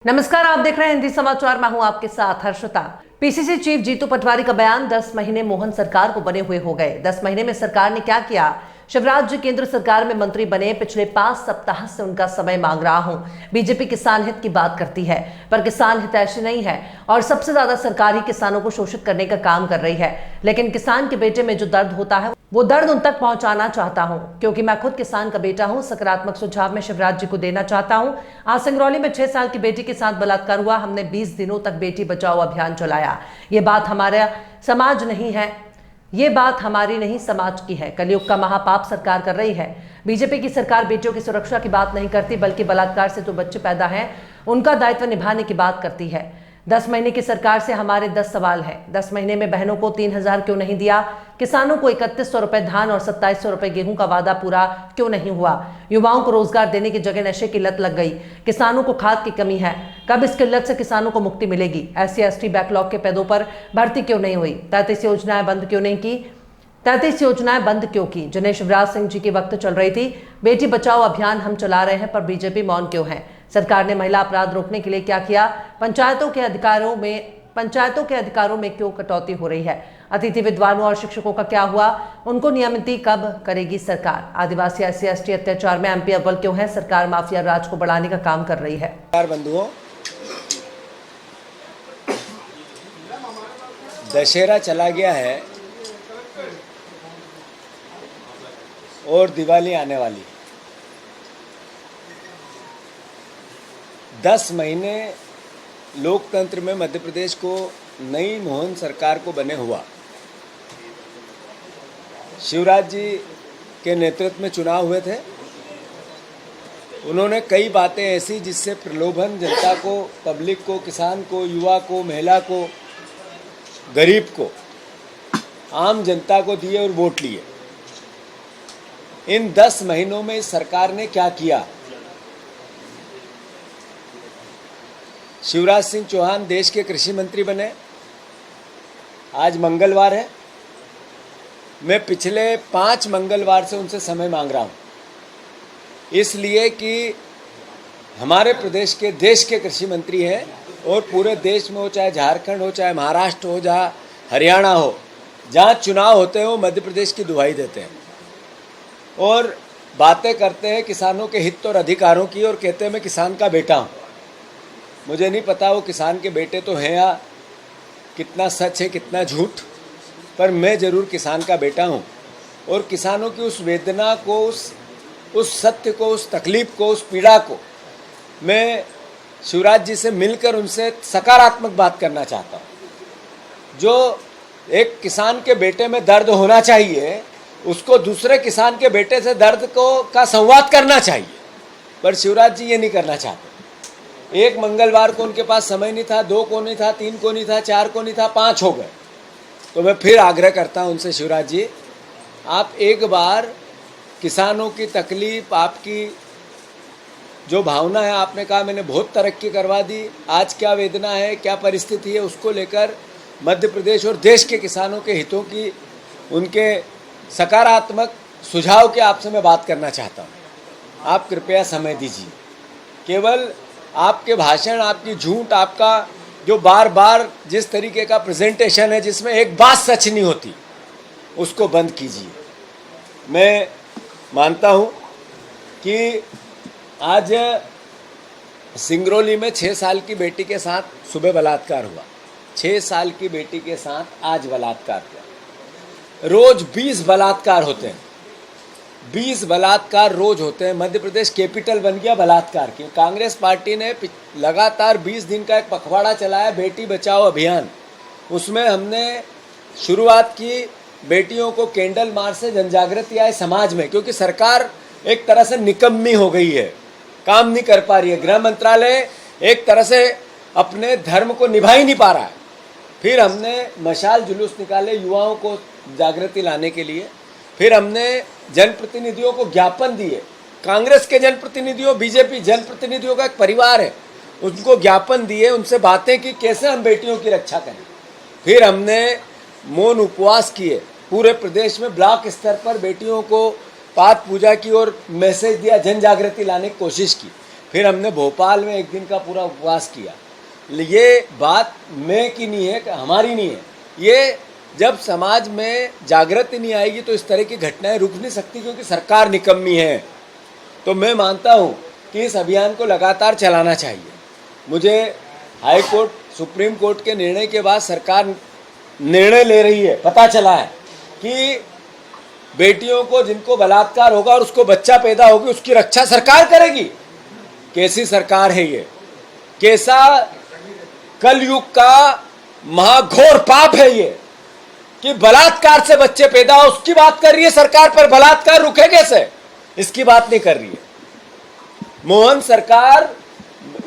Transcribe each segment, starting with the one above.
नमस्कार, आप देख रहे हैं हिंदी समाचार। मैं हूं आपके साथ हर्षिता। पीसीसी चीफ जीतू पटवारी का बयान, 10 महीने मोहन सरकार को बने हुए हो गए। 10 महीने में सरकार ने क्या किया? शिवराज जी केंद्र सरकार में मंत्री बने, पिछले 5 सप्ताह से उनका समय मांग रहा हूं। बीजेपी किसान हित की बात करती है, पर किसान हित ऐसे नहीं है और सबसे ज्यादा सरकार ही किसानों को शोषित करने का काम कर रही है। लेकिन किसान के बेटे में जो दर्द होता है वो दर्द उन तक पहुंचाना चाहता हूं, क्योंकि मैं खुद किसान का बेटा हूं। सकारात्मक सुझाव में शिवराज जी को देना चाहता हूं। आज सिंगरौली में 6 साल की बेटी के साथ बलात्कार हुआ। हमने 20 दिनों तक बेटी बचाओ अभियान चलाया। ये बात हमारा समाज नहीं है, ये बात हमारी नहीं समाज की है। कलयुग का महापाप सरकार कर रही है। बीजेपी की सरकार बेटियों की सुरक्षा की बात नहीं करती, बल्कि बलात्कार से जो बच्चे पैदा हैं उनका दायित्व निभाने की बात करती है। 10 महीने की सरकार से हमारे 10 सवाल हैं। 10 महीने में बहनों को 3,000 क्यों नहीं दिया? किसानों को 3100 रुपए धान और 2700 रुपए गेहूं का वादा पूरा क्यों नहीं हुआ? युवाओं को रोजगार देने की जगह नशे की लत लग गई। किसानों को खाद की कमी है, कब इस किल्लत से किसानों को मुक्ति मिलेगी? SC/ST बैकलॉग के पदों पर भर्ती क्यों नहीं हुई? 33 योजनाएं बंद क्यों नहीं की? 33 योजनाएं बंद क्यों की जिन्हें शिवराज सिंह जी के वक्त चल रही थी? बेटी बचाओ अभियान हम चला रहे हैं, पर बीजेपी मौन क्यों है? सरकार ने महिला अपराध रोकने के लिए क्या किया? पंचायतों के अधिकारों में क्यों कटौती हो रही है? अतिथि विद्वानों और शिक्षकों का क्या हुआ? उनको नियमित कब करेगी सरकार? आदिवासी SC/ST अत्याचार में MP अव्वल क्यों है? सरकार माफिया राज को बढ़ाने का काम कर रही है। बंधुओं, दशहरा चला गया है और दिवाली आने वाली। 10 महीने लोकतंत्र में मध्य प्रदेश को नई मोहन सरकार को बने हुआ। शिवराज जी के नेतृत्व में चुनाव हुए थे। उन्होंने कई बातें ऐसी जिससे प्रलोभन जनता को, पब्लिक को, किसान को, युवा को, महिला को, गरीब को, आम जनता को दिए और वोट लिए। इन 10 महीनों में इस सरकार ने क्या किया? शिवराज सिंह चौहान देश के कृषि मंत्री बने। आज मंगलवार है। मैं पिछले 5 मंगलवार से उनसे समय मांग रहा हूं, इसलिए कि हमारे प्रदेश के, देश के कृषि मंत्री हैं और पूरे देश में हो, चाहे झारखंड हो, चाहे महाराष्ट्र हो, जहाँ हरियाणा हो, जहाँ चुनाव होते हैं वो मध्य प्रदेश की दुहाई देते हैं और बातें करते हैं किसानों के हित और अधिकारों की और कहते हैं मैं किसान का बेटा हूँ। मुझे नहीं पता वो किसान के बेटे तो हैं या कितना सच है कितना झूठ, पर मैं ज़रूर किसान का बेटा हूँ और किसानों की उस वेदना को, उस सत्य को, उस तकलीफ़ को, उस पीड़ा को मैं शिवराज जी से मिलकर उनसे सकारात्मक बात करना चाहता हूँ। जो एक किसान के बेटे में दर्द होना चाहिए, उसको दूसरे किसान के बेटे से दर्द का संवाद करना चाहिए, पर शिवराज जी ये नहीं करना चाहते। एक मंगलवार को उनके पास समय नहीं था, 2 को नहीं था, 3 को नहीं था, 4 को नहीं था, 5 हो गए। तो मैं फिर आग्रह करता हूं उनसे, शिवराज जी आप एक बार किसानों की तकलीफ, आपकी जो भावना है, आपने कहा मैंने बहुत तरक्की करवा दी, आज क्या वेदना है, क्या परिस्थिति है, उसको लेकर मध्य प्रदेश और देश के किसानों के हितों की, उनके सकारात्मक सुझाव के आपसे मैं बात करना चाहता हूँ। आप कृपया समय दीजिए। केवल आपके भाषण, आपकी झूठ, आपका जो बार बार जिस तरीके का प्रेजेंटेशन है जिसमें एक बात सच नहीं होती, उसको बंद कीजिए। मैं मानता हूँ कि आज सिंगरौली में 6 साल की बेटी के साथ सुबह बलात्कार हुआ। 6 साल की बेटी के साथ आज बलात्कार हुआ। रोज 20 बलात्कार होते हैं, 20 बलात्कार रोज होते हैं। मध्य प्रदेश कैपिटल बन गया बलात्कार की। कांग्रेस पार्टी ने लगातार 20 दिन का एक पखवाड़ा चलाया, बेटी बचाओ अभियान। उसमें हमने शुरुआत की बेटियों को कैंडल मार्च से जनजागृति आए समाज में, क्योंकि सरकार एक तरह से निकम्मी हो गई है, काम नहीं कर पा रही है। गृह मंत्रालय एक तरह से अपने धर्म को निभा ही नहीं पा रहा है। फिर हमने मशाल जुलूस निकाले युवाओं को जागृति लाने के लिए। फिर हमने जनप्रतिनिधियों को ज्ञापन दिए, कांग्रेस के जनप्रतिनिधियों, बीजेपी जनप्रतिनिधियों का एक परिवार है, उनको ज्ञापन दिए, उनसे बातें की कैसे हम बेटियों की रक्षा करें। फिर हमने मौन उपवास किए, पूरे प्रदेश में ब्लॉक स्तर पर बेटियों को पाठ पूजा की और मैसेज दिया, जन जागृति लाने की कोशिश की। फिर हमने भोपाल में एक दिन का पूरा उपवास किया। ये बात मैं की नहीं है, हमारी नहीं है। ये जब समाज में जागृति नहीं आएगी तो इस तरह की घटनाएं रुक नहीं सकती, क्योंकि सरकार निकम्मी है। तो मैं मानता हूं कि इस अभियान को लगातार चलाना चाहिए। मुझे हाई कोर्ट, सुप्रीम कोर्ट के निर्णय के बाद सरकार निर्णय ले रही है, पता चला है कि बेटियों को जिनको बलात्कार होगा और उसको बच्चा पैदा होगी, उसकी रक्षा सरकार करेगी। कैसी सरकार है ये? कैसा कलयुग का महाघोर पाप है ये कि बलात्कार से बच्चे पैदा हो, उसकी बात कर रही है सरकार, पर बलात्कार रुके कैसे, इसकी बात नहीं कर रही है। मोहन सरकार,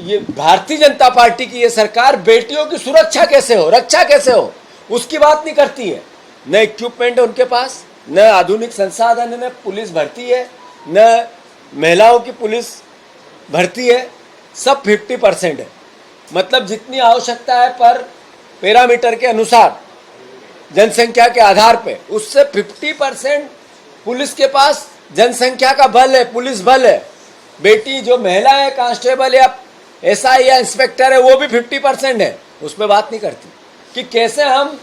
ये भारतीय जनता पार्टी की ये सरकार बेटियों की सुरक्षा कैसे हो, रक्षा कैसे हो, उसकी बात नहीं करती है। न इक्विपमेंट है उनके पास, न आधुनिक संसाधन है, न पुलिस भर्ती है, न महिलाओं की पुलिस भर्ती है। सब 50% है। मतलब जितनी आवश्यकता है पर पैरामीटर के अनुसार, जनसंख्या के आधार पे, उससे 50% पुलिस के पास जनसंख्या का बल है, पुलिस बल है। बेटी जो महिला है, कांस्टेबल या एसआई या इंस्पेक्टर है, वो भी 50% है। उस पर बात नहीं करती कि कैसे हम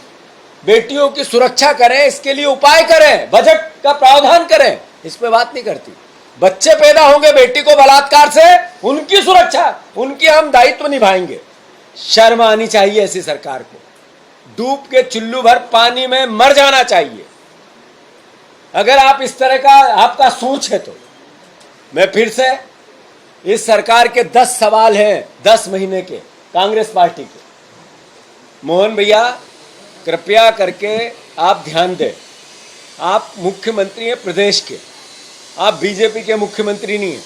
बेटियों की सुरक्षा करें, इसके लिए उपाय करें, बजट का प्रावधान करें, इस पर बात नहीं करती। बच्चे पैदा होंगे बेटी को बलात्कार से, उनकी सुरक्षा, उनकी हम दायित्व निभाएंगे। शर्म आनी चाहिए ऐसी सरकार को। डूब के चुल्लू भर पानी में मर जाना चाहिए अगर आप इस तरह का आपका सोच है तो। मैं फिर से, इस सरकार के 10 सवाल हैं 10 महीने के कांग्रेस पार्टी के। मोहन भैया, कृपया करके आप ध्यान दें। आप मुख्यमंत्री हैं प्रदेश के, आप बीजेपी के मुख्यमंत्री नहीं हैं।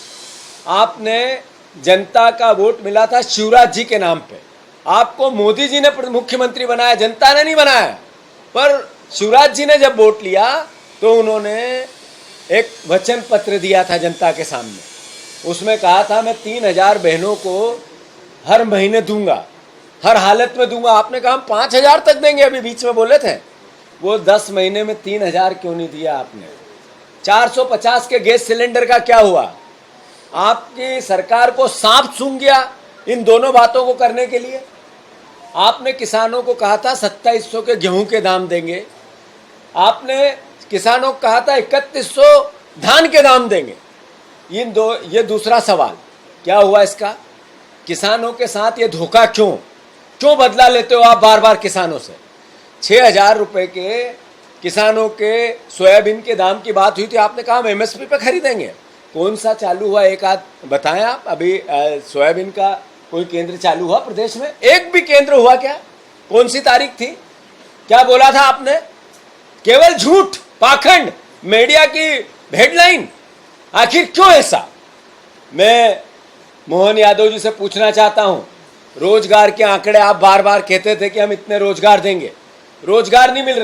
आपने जनता का वोट मिला था शिवराज जी के नाम पे। आपको मोदी जी ने मुख्यमंत्री बनाया, जनता ने नहीं बनाया। पर शिवराज जी ने जब वोट लिया तो उन्होंने एक वचन पत्र दिया था जनता के सामने। उसमें कहा था मैं 3000 बहनों को हर महीने दूंगा, हर हालत में दूंगा। आपने कहा हम 5000 तक देंगे, अभी बीच में बोले थे। वो 10 महीने में 3000 क्यों नहीं दिया आपने? 450 के गैस सिलेंडर का क्या हुआ? आपकी सरकार को सांप सूंघ गया इन दोनों बातों को करने के लिए। आपने किसानों को कहा था 2700 के गेहूं के दाम देंगे। आपने किसानों को कहा था 3100 धान के दाम देंगे। ये दूसरा सवाल क्या हुआ इसका? किसानों के साथ ये धोखा क्यों बदला लेते हो आप बार बार किसानों से? 6000 रुपए के किसानों के सोयाबीन के दाम की बात हुई थी, आपने कहा हम एमएसपी पे खरीदेंगे। कौन सा चालू हुआ, एक आध बताएं आप। अभी सोयाबीन का कोई केंद्र चालू हुआ प्रदेश में? एक भी केंद्र हुआ क्या? कौन सी तारीख थी? क्या बोला था आपने? केवल झूठ, पाखंड, मीडिया की हेडलाइन। आखिर क्यों ऐसा? मैं मोहन यादव जी से पूछना चाहता हूं, रोजगार के आंकड़े आप बार बार कहते थे कि हम इतने रोजगार देंगे, रोजगार नहीं मिल रहे।